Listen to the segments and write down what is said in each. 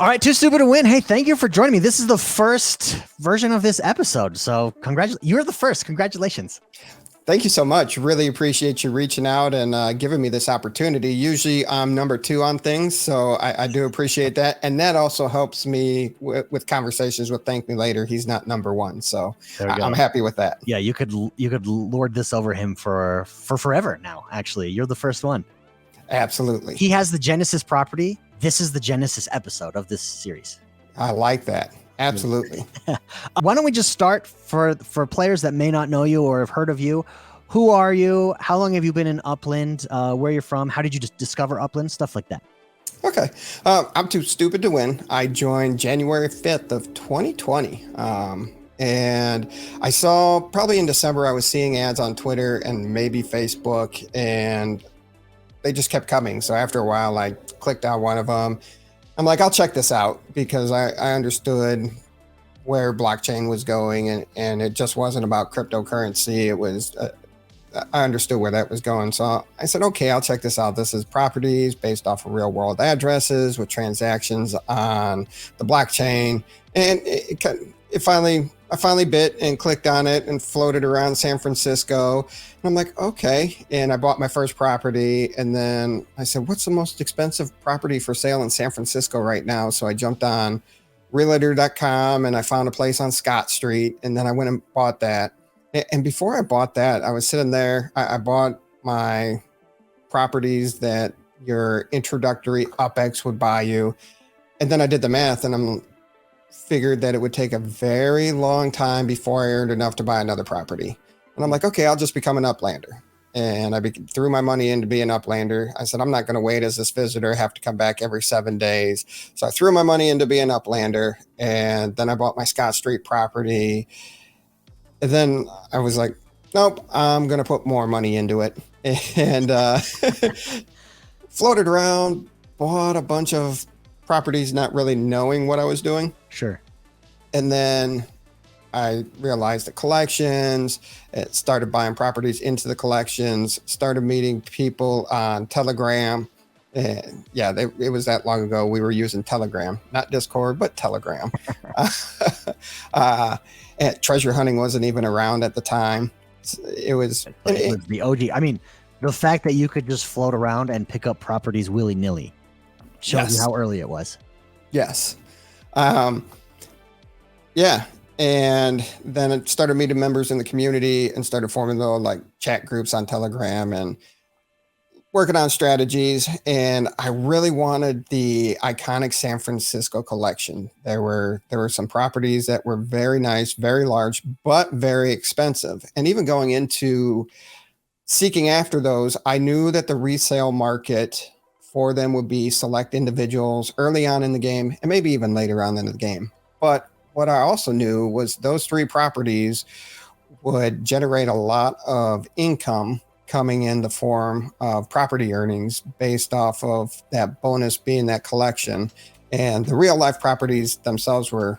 All right, too stupid to win. Hey, thank you for joining me. This is the first version of this episode, so you're the first. Congratulations. Thank you so much. Really appreciate you reaching out and giving me this opportunity. Usually I'm number 2 on things, so I do appreciate that. And that also helps me with conversations with Thank Me Later. He's not number 1, so I'm happy with that. Yeah, you could lord this over him for forever now, actually. You're the first one. Absolutely. He has the Genesis property. This is the Genesis episode of this series. I like that. Absolutely. Why don't we just start for players that may not know you or have heard of you? Who are you? How long have you been in Upland? Where you're from? How did you just discover Upland? Stuff like that. Okay. I'm too stupid to win. I joined January 5th of 2020. And I saw probably in December, I was seeing ads on Twitter and maybe Facebook, and they just kept coming. So after a while, I clicked on one of them. I'm like, I'll check this out because I understood where blockchain was going, and it just wasn't about cryptocurrency. It was, I understood where that was going. So I said, okay, I'll check this out. This is properties based off of real world addresses with transactions on the blockchain. And I finally bit and clicked on it and floated around San Francisco. And I'm like, okay. And I bought my first property. And then I said, what's the most expensive property for sale in San Francisco right now? So I jumped on realtor.com and I found a place on Scott Street. And then I went and bought that. And before I bought that, I was sitting there. I bought my properties that your introductory UpX would buy you. And then I did the math and I'm figured that it would take a very long time before I earned enough to buy another property. And I'm like, okay, I'll just become an Uplander. And I threw my money in to be an Uplander. I said, I'm not going to wait as this visitor, have to come back every 7 days. So I threw my money into being an Uplander. And then I bought my Scott Street property. And then I was like, nope, I'm going to put more money into it. And floated around, bought a bunch of properties, not really knowing what I was doing. Sure. And then I realized the collections, started buying properties into the collections, started meeting people on Telegram. And yeah, it was that long ago. We were using Telegram, not Discord, but Telegram. And treasure hunting wasn't even around at the time. It was the OG. I mean, the fact that you could just float around and pick up properties willy-nilly shows you how early it was. Yes. Yeah. And then it started meeting members in the community and started forming little like chat groups on Telegram and working on strategies. And I really wanted the iconic San Francisco collection. There were some properties that were very nice, very large, but very expensive. And even going into seeking after those, I knew that the resale market for them would be select individuals early on in the game and maybe even later on in the game. But what I also knew was those 3 properties would generate a lot of income coming in the form of property earnings based off of that bonus being that collection. And the real life properties themselves were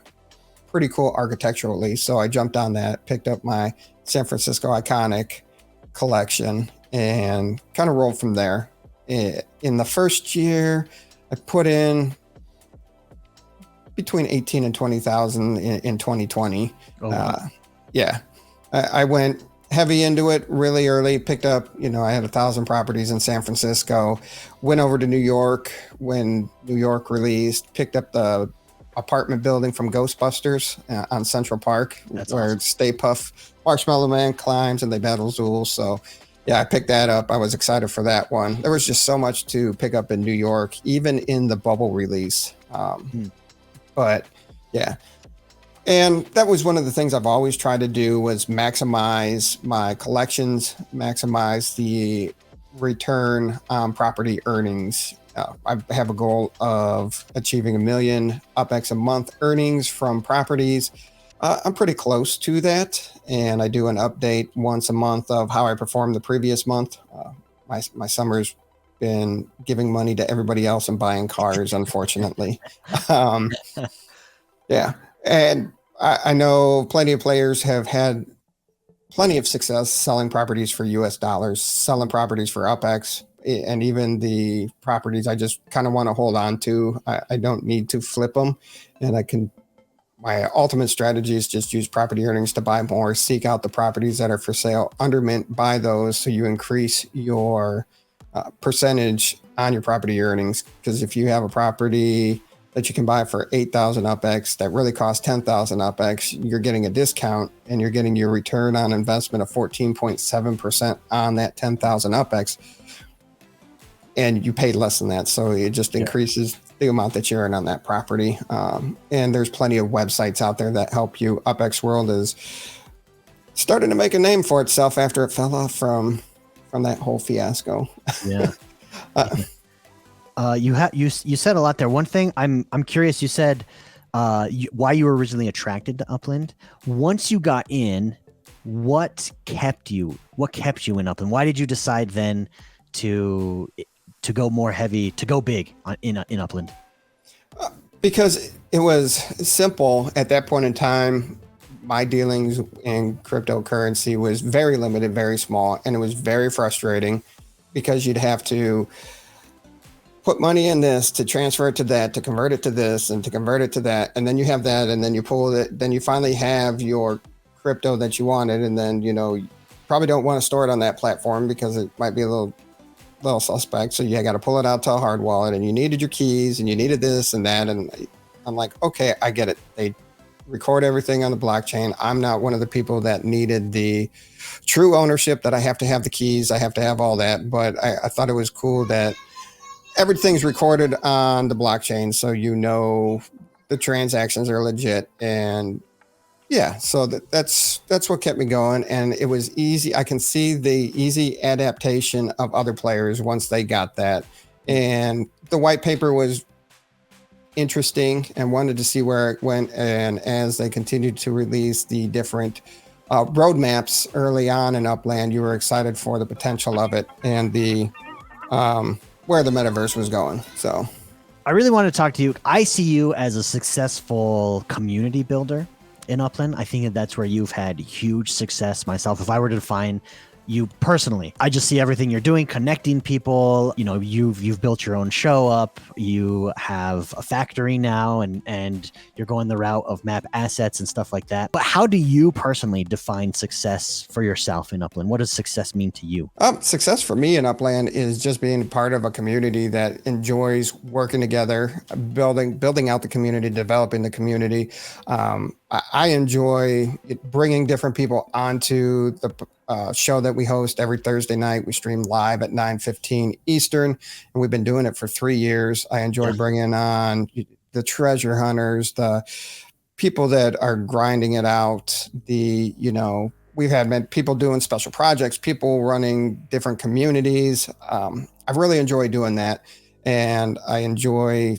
pretty cool architecturally. So I jumped on that, picked up my San Francisco Iconic collection and kind of rolled from there. In the first year, I put in between 18 and 20,000 in 2020. Oh, wow. Yeah, I went heavy into it really early, picked up, I had 1,000 properties in San Francisco, went over to New York when New York released, picked up the apartment building from Ghostbusters on Central Park. That's where awesome. Stay Puft Marshmallow Man climbs and they battle Zool. So yeah, I picked that up. I was excited for that one. There was just so much to pick up in New York, even in the bubble release. But yeah, and that was one of the things I've always tried to do was maximize my collections, maximize the return on property earnings. I have a goal of achieving 1 million UpX a month earnings from properties. I'm pretty close to that, and I do an update once a month of how I performed the previous month. My summer's been giving money to everybody else and buying cars, unfortunately. Yeah, and I know plenty of players have had plenty of success selling properties for US dollars, selling properties for UpX, and even the properties I just kind of want to hold on to. I don't need to flip them, and my ultimate strategy is just use property earnings to buy more, seek out the properties that are for sale under mint, buy those so you increase your percentage on your property earnings. Because if you have a property that you can buy for 8,000 UpX that really costs 10,000 UpX, you're getting a discount and you're getting your return on investment of 14.7% on that 10,000 UpX. And you paid less than that. So it just increases the amount that you earn on that property. And there's plenty of websites out there that help you. UpX World is starting to make a name for itself after it fell off from that whole fiasco. Yeah. You said a lot there. One thing I'm curious. You said why you were originally attracted to Upland. Once you got in, what kept you in Upland? Why did you decide then to go more heavy, to go big in Upland? Because it was simple at that point in time. My dealings in cryptocurrency was very limited, very small, and it was very frustrating because you'd have to put money in this to transfer it to that, to convert it to this, and to convert it to that, and then you have that, and then you pull it, then you finally have your crypto that you wanted, and then you probably don't want to store it on that platform because it might be a little suspect. So you got to pull it out to a hard wallet, and you needed your keys, and you needed this and that, and I'm like, okay, I get it. They record everything on the blockchain. I'm not one of the people that needed the true ownership that I have to have the keys, I have to have all that, but I thought it was cool that everything's recorded on the blockchain, so the transactions are legit. And yeah, so that's what kept me going, and it was easy. I can see the easy adaptation of other players once they got that, and the white paper was interesting and wanted to see where it went. And as they continued to release the different roadmaps early on in Upland, you were excited for the potential of it and the where the metaverse was going. So I really want to talk to you. I see you as a successful community builder in Upland. I think that's where you've had huge success. Myself, if I were to define you personally, I just see everything you're doing, connecting people. You've built your own show up. You have a factory now, and you're going the route of map assets and stuff like that. But how do you personally define success for yourself in Upland? What does success mean to you? Success for me in Upland is just being part of a community that enjoys working together, building out the community, developing the community. I enjoy bringing different people onto the show that we host every Thursday night. We stream live at 9:15 Eastern, and we've been doing it for 3 years. I enjoy bringing on the treasure hunters, the people that are grinding it out. We've had people doing special projects, people running different communities. I really enjoy doing that, and I enjoy,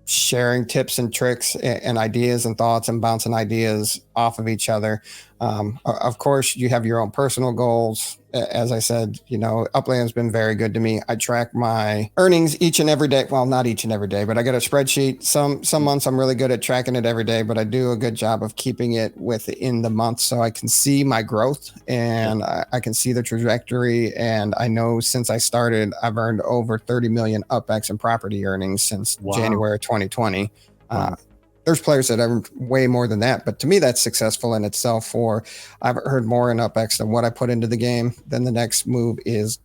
sharing tips and tricks and ideas and thoughts and bouncing ideas off of each other. Of course, you have your own personal goals. As I said, Upland's been very good to me. I track my earnings each and every day. Well, not each and every day, but I got a spreadsheet. Some months I'm really good at tracking it every day, but I do a good job of keeping it within the month so I can see my growth and I can see the trajectory. And I know since I started, I've earned over 30 million UpX in property earnings since January 2020. There's players that earn way more than that, but to me, that's successful in itself. I've earned more in UpX than what I put into the game. Then the next move is,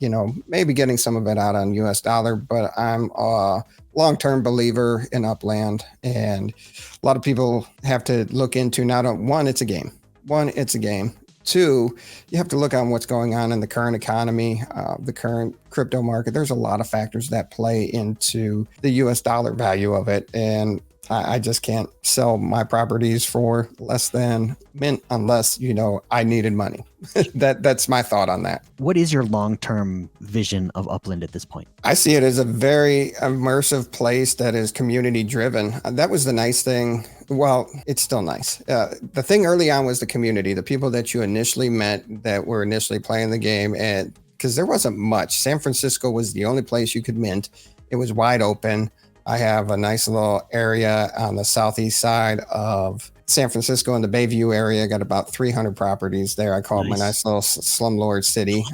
maybe getting some of it out on US dollar, but I'm a long-term believer in Upland, and a lot of people have to look into one, it's a game. Two, you have to look on what's going on in the current economy, the current crypto market. There's a lot of factors that play into the US dollar value of it, and I just can't sell my properties for less than mint unless, I needed money. That's my thought on that. What is your long-term vision of Upland at this point? I see it as a very immersive place that is community driven. That was the nice thing. Well, it's still nice. The thing early on was the community, the people that you initially met that were initially playing the game. And because there wasn't much, San Francisco was the only place you could mint. It was wide open. I have a nice little area on the southeast side of San Francisco in the Bayview area. I got about 300 properties there. I call it my nice little slumlord city.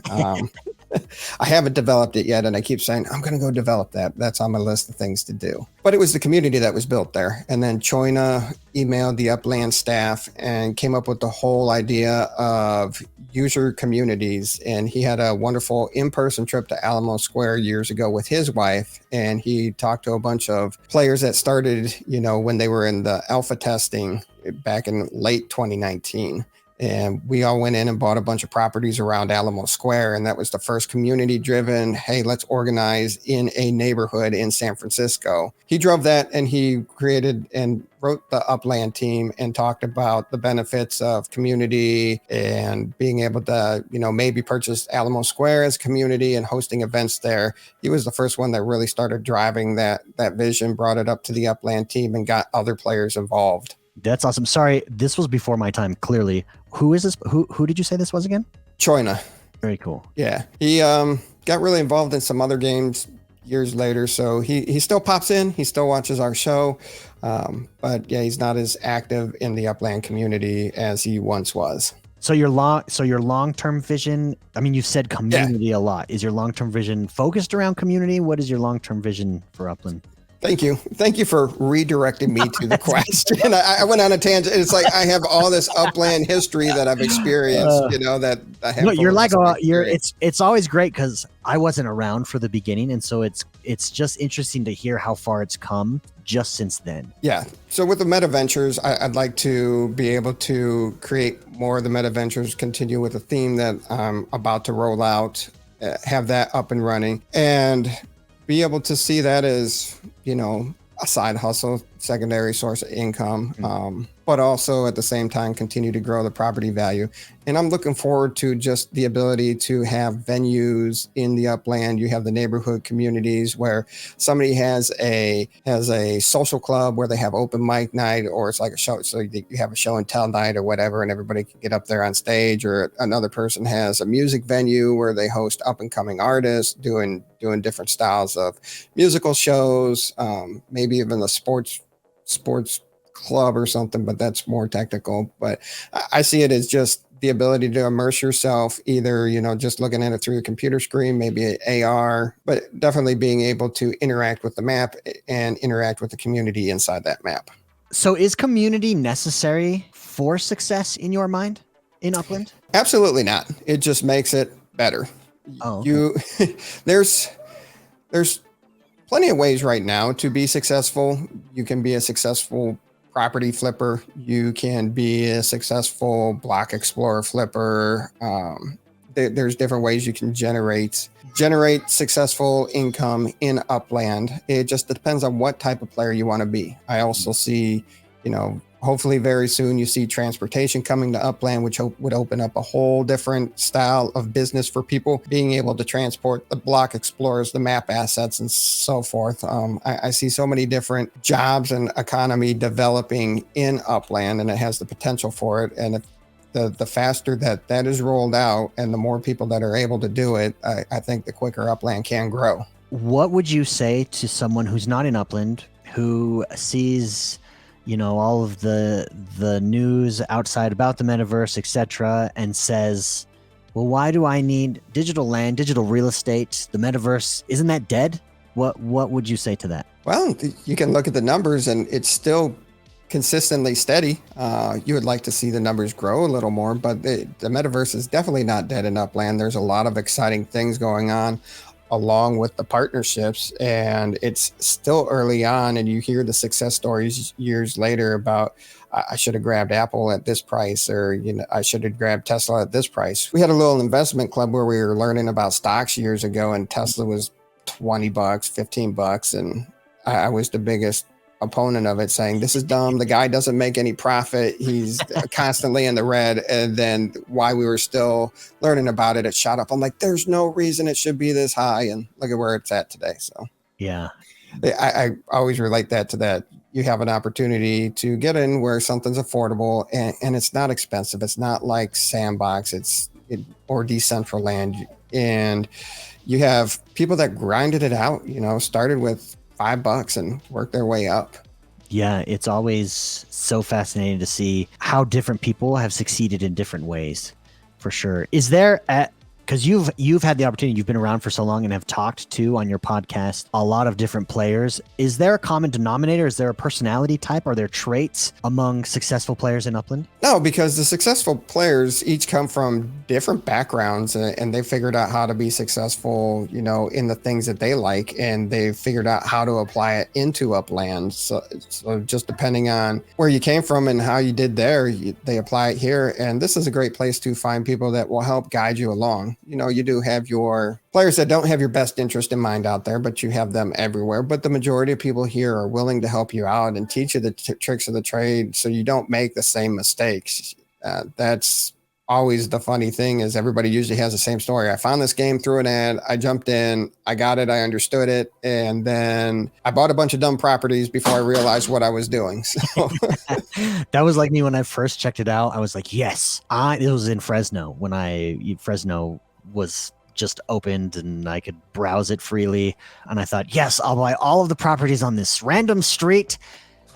I haven't developed it yet, and I keep saying I'm going to go develop that. That's on my list of things to do. But it was the community that was built there. And then Choina emailed the Upland staff and came up with the whole idea of user communities. And he had a wonderful in-person trip to Alamo Square years ago with his wife, and he talked to a bunch of players that started, when they were in the alpha testing back in late 2019. And we all went in and bought a bunch of properties around Alamo Square. And that was the first community driven, hey, let's organize in a neighborhood in San Francisco. He drove that, and he created and wrote the Upland team and talked about the benefits of community and being able to, maybe purchase Alamo Square as community and hosting events there. He was the first one that really started driving that vision, brought it up to the Upland team, and got other players involved. That's awesome. Sorry, this was before my time, clearly. Who is this? Who did you say this was again? Choina. Very cool. Yeah. He got really involved in some other games years later. So he still pops in. He still watches our show. But yeah, he's not as active in the Upland community as he once was. So your long-term vision, I mean, you've said community a lot. Is your long-term vision focused around community? What is your long-term vision for Upland? Thank you. Thank you for redirecting me to the question. I went on a tangent. It's like I have all this Upland history that I've experienced, that I have. No, you're like it's always great because I wasn't around for the beginning, and so it's just interesting to hear how far it's come just since then. Yeah. So with the Metaventures, I'd like to be able to create more of the Metaventures, continue with the theme that I'm about to roll out, have that up and running, and be able to see that as, a side hustle, secondary source of income, but also at the same time continue to grow the property value. And I'm looking forward to just the ability to have venues in the Upland. You have the neighborhood communities where somebody has a social club where they have open mic night, or it's like a show. So you have a show and tell night or whatever, and everybody can get up there on stage. Or another person has a music venue where they host up and coming artists doing different styles of musical shows, maybe even a sports club or something, but that's more technical. But I see it as just the ability to immerse yourself, either, just looking at it through a computer screen, maybe AR, but definitely being able to interact with the map and interact with the community inside that map. So is community necessary for success in your mind in Upland? Absolutely not. It just makes it better. Oh, okay. There's plenty of ways right now to be successful. You can be a successful property flipper. You can be a successful block explorer flipper. There's different ways you can generate successful income in Upland. It just depends on what type of player you want to be. I also see, hopefully very soon you see transportation coming to Upland, which would open up a whole different style of business for people being able to transport the block explorers, the map assets, and so forth. I see so many different jobs and economy developing in Upland, and it has the potential for it. And if the faster that is rolled out and the more people that are able to do it, I think the quicker Upland can grow. What would you say to someone who's not in Upland, who sees all of the news outside about the metaverse, etc., and says, well, why do I need digital land, digital real estate? The metaverse, isn't that dead? What would you say to that? Well, you can look at the numbers and it's still consistently steady. You would like to see the numbers grow a little more, but the metaverse is definitely not dead in Upland. There's a lot of exciting things going on along with the partnerships, and it's still early on, and you hear the success stories years later about I should have grabbed Apple at this price, or I should have grabbed Tesla at this price. We had a little investment club where we were learning about stocks years ago, and Tesla was $20, $15, and I was the biggest opponent of it, saying this is dumb, the guy doesn't make any profit, he's constantly in the red. And then while we were still learning about it, it shot up. I'm like, there's no reason it should be this high, and look at where it's at today. So yeah, I always relate that to that. You have an opportunity to get in where something's affordable and it's not expensive. It's not like Sandbox or Decentraland, and you have people that grinded it out, started with $5 and work their way up. Yeah, it's always so fascinating to see how different people have succeeded in different ways, for sure. Is there because you've had the opportunity, you've been around for so long and have talked to on your podcast a lot of different players. Is there a common denominator? Is there a personality type? Are there traits among successful players in Upland? No, because the successful players each come from different backgrounds, and they figured out how to be successful, in the things that they like, and they figured out how to apply it into Upland. So just depending on where you came from and how you did there, they apply it here. And this is a great place to find people that will help guide you along. You do have your players that don't have your best interest in mind out there, but you have them everywhere. But the majority of people here are willing to help you out and teach you the tricks of the trade so you don't make the same mistakes. That's always the funny thing, is everybody usually has the same story. I found this game through an ad. I jumped in, I got it, I understood it, and then I bought a bunch of dumb properties before I realized what I was doing. So that was like me when I first checked it out. I was like, yes. It was in Fresno when Fresno was just opened and I could browse it freely. And I thought, yes, I'll buy all of the properties on this random street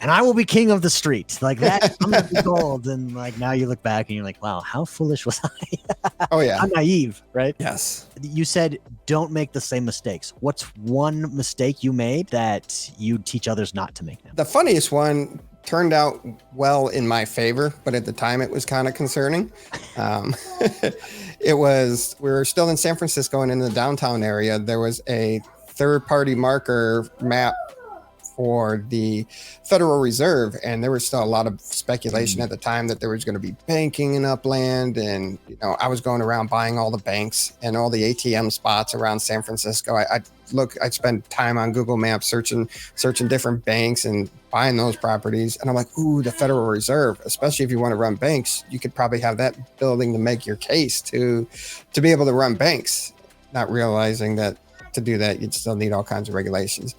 and I will be king of the street. Like that, I'm gonna be gold. And like now you look back and you're like, wow, how foolish was I? Oh yeah. I'm naive, right? Yes. You said don't make the same mistakes. What's one mistake you made that you'd teach others not to make now? The funniest one turned out well in my favor, but at the time it was kind of concerning. We were still in San Francisco and in the downtown area, there was a third-party marker map for the Federal Reserve, and there was still a lot of speculation at the time that there was going to be banking in Upland. And I was going around buying all the banks and all the ATM spots around San Francisco. I'd spend time on Google Maps searching different banks and buying those properties, and I'm like, ooh, the Federal Reserve, especially if you want to run banks, you could probably have that building to make your case to be able to run banks, not realizing that to do that you'd still need all kinds of regulations.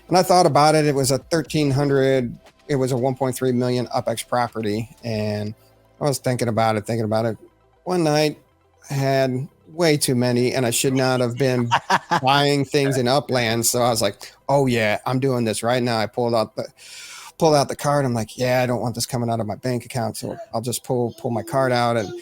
And I thought about it. It was a 1,300. It was a 1.3 million UpX property, and I was thinking about it. One night, I had way too many, and I should not have been buying things in Upland. So I was like, "Oh yeah, I'm doing this right now." I pulled out the card. I'm like, "Yeah, I don't want this coming out of my bank account, so I'll just pull my card out." And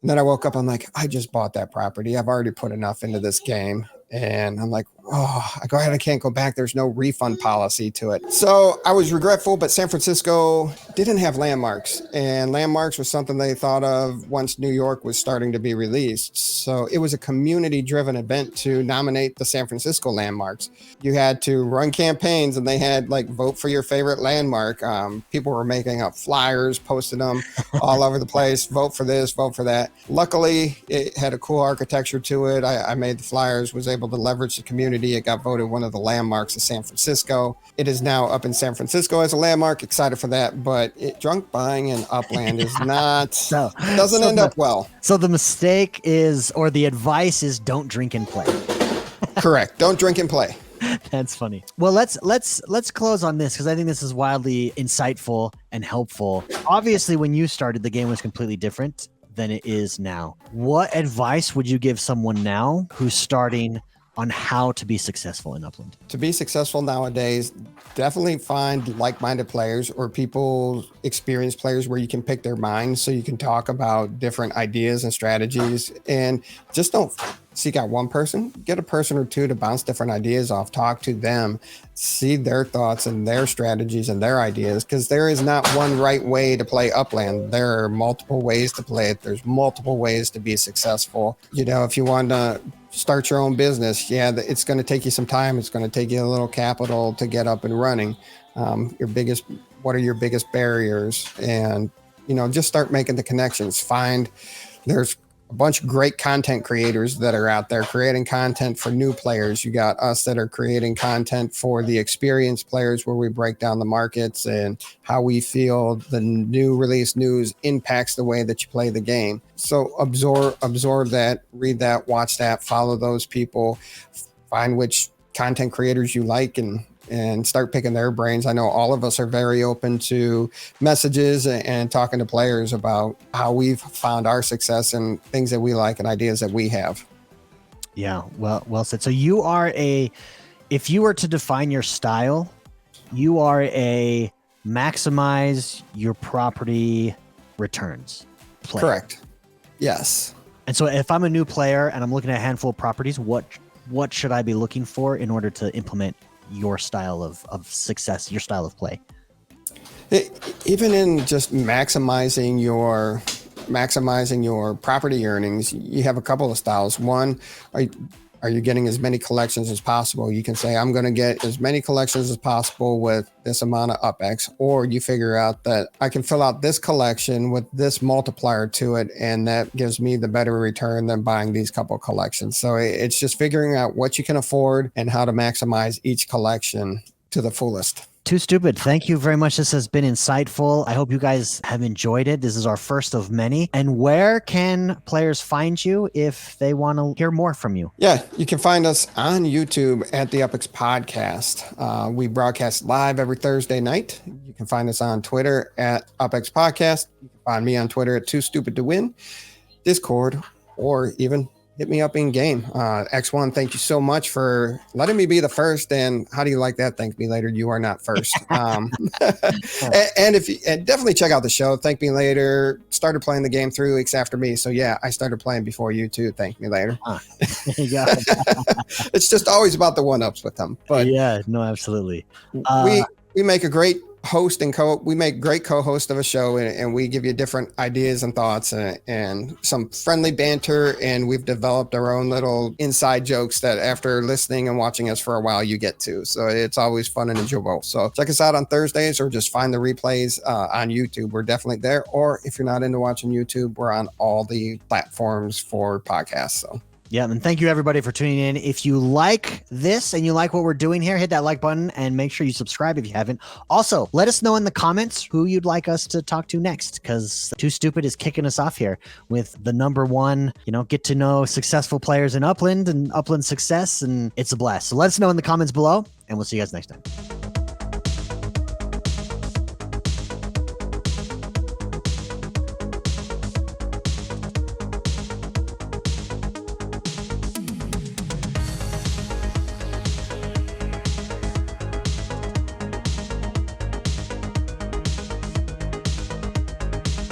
then I woke up. I'm like, "I just bought that property. I've already put enough into this game." And I'm like, oh, I can't go back. There's no refund policy to it. So I was regretful, but San Francisco didn't have landmarks, and landmarks was something they thought of once New York was starting to be released. So it was a community-driven event to nominate the San Francisco landmarks. You had to run campaigns, and they had like vote for your favorite landmark. People were making up flyers, posting them all over the place. Vote for this, vote for that. Luckily, it had a cool architecture to it. I made the flyers, was able to leverage the community. It got voted one of the landmarks of San Francisco. It is now up in San Francisco as a landmark. Excited for that, but drunk buying in Upland is not, doesn't end up well. So the mistake is, or the advice is, don't drink and play. Correct. Don't drink and play. That's funny. Well, let's close on this, because I think this is wildly insightful and helpful. Obviously, when you started, the game was completely different than it is now. What advice would you give someone now who's starting on how to be successful in Upland? To be successful nowadays, definitely find like-minded players or experienced players where you can pick their minds so you can talk about different ideas and strategies. And just don't seek out one person. Get a person or two to bounce different ideas off. Talk to them. See their thoughts and their strategies and their ideas, because there is not one right way to play Upland. There are multiple ways to play it. There's multiple ways to be successful. If you want to start your own business, it's going to take you some time. It's going to take you a little capital to get up and running. What are your biggest barriers? And, just start making the connections. There's a bunch of great content creators that are out there creating content for new players. You got us that are creating content for the experienced players, where we break down the markets and how we feel the new release news impacts the way that you play the game. So absorb that, read that, watch that, follow those people, find which content creators you like, and start picking their brains. I know all of us are very open to messages and talking to players about how we've found our success and things that we like and ideas that we have. Yeah, well said. So if you were to define your style, you are a maximize your property returns player. Correct. Yes. And so if I'm a new player and I'm looking at a handful of properties, what should I be looking for in order to implement your style of success, your style of play? Even in just maximizing your property earnings, you have a couple of styles. One, are you getting as many collections as possible? You can say, I'm going to get as many collections as possible with this amount of UpX, or you figure out that I can fill out this collection with this multiplier to it, and that gives me the better return than buying these couple collections. So it's just figuring out what you can afford and how to maximize each collection to the fullest. Too Stupid, thank you very much. This has been insightful. I hope you guys have enjoyed it. This is our first of many. And where can players find you if they want to hear more from you? Yeah, you can find us on YouTube at the UpX Podcast. We broadcast live every Thursday night. You can find us on Twitter at UpX Podcast. You can find me on Twitter at 2STUPID2WIN, Discord, or even hit me up in game. X1, thank you so much for letting me be the first. And how do you like that? Thank me later. You are not first. And definitely check out the show. Thank me later. Started playing the game 3 weeks after me. So yeah, I started playing before you too. Thank me later. It's just always about the one-ups with them. But yeah, no, absolutely. We make a great host and we make great co-host of a show, and we give you different ideas and thoughts and some friendly banter, and we've developed our own little inside jokes that after listening and watching us for a while you get to. So it's always fun and enjoyable. So check us out on Thursdays, or just find the replays on YouTube. We're definitely there. Or if you're not into watching YouTube, we're on all the platforms for podcasts. So yeah, and thank you everybody for tuning in. If you like this and you like what we're doing here, hit that like button and make sure you subscribe if you haven't. Also, let us know in the comments who you'd like us to talk to next, because Too Stupid is kicking us off here with the #1, get to know successful players in Upland and Upland success, and it's a blast. So let us know in the comments below, and we'll see you guys next time.